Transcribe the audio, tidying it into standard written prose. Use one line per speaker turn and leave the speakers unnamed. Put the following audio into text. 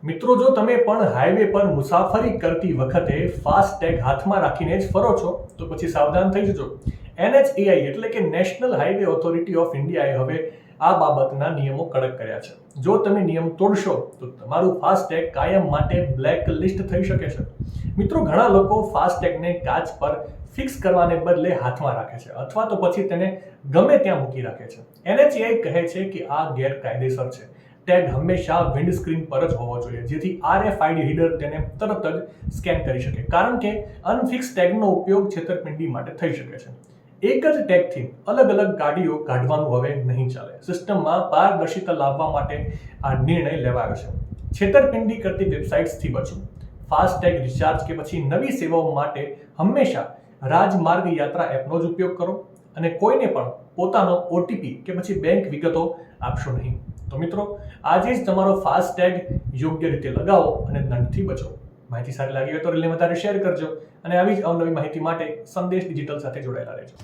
મિત્રો, જો તમે પણ હાઈવે પર મુસાફરી કરતી વખતે ફાસ્ટેગ હાથમાં રાખીને જ ફરો છો તો પછી સાવધાન થઈ જજો. NHAI એટલે કે નેશનલ હાઈવે ઓથોરિટી ઓફ ઇન્ડિયાએ હવે આ બાબતના નિયમો કડક કર્યા છે. જો તમે નિયમ તોડશો તો તમારું ફાસ્ટેગ કાયમ માટે બ્લેક લિસ્ટ થઈ શકે છે. મિત્રો, ઘણા લોકો ફાસ્ટેગને કાચ પર ફિક્સ કરવાને બદલે હાથમાં રાખે છે અથવા તો પછી તેને ગમે ત્યાં મૂકી રાખે છે. NHAI કહે છે કે આ ગેરકાયદેસર છે. ટેગ હંમેશા વિન્ડસ્ક્રીન પર જ હોવો જોઈએ જેથી RFID રીડર તેને તરત જ સ્કેન કરી શકે, કારણ કે અનફિક્સ ટેગનો ઉપયોગ છેતરપિંડી માટે થઈ શકે છે. એક જ ટેગથી અલગ અલગ ગાડીઓ કાઢવાનું હવે નહીં ચાલે. સિસ્ટમમાં પારદર્શિતા લાવવા માટે આ નિર્ણય લેવાયો છે. છેતરપિંડી કરતી વેબસાઇટ્સથી બચો. ફાસ્ટેગ રિચાર્જ કે પછી નવી સેવાઓ માટે હંમેશા રાજમાર્ગ યાત્રા એપનો જ ઉપયોગ કરો અને કોઈને પણ પોતાનો OTP કે પછી બેંક વિગતો આપશો નહીં. તો મિત્રો, આજે જ તમારો ફાસ્ટેગ યોગ્ય રીતે લગાવો અને દંડથી બચો. માહિતી સારી લાગી હોય તો રીલને વધારે શેર કરજો અને આવી જ અવનવી માહિતી માટે સંદેશ ડિજિટલ સાથે જોડાયેલા રહેજો.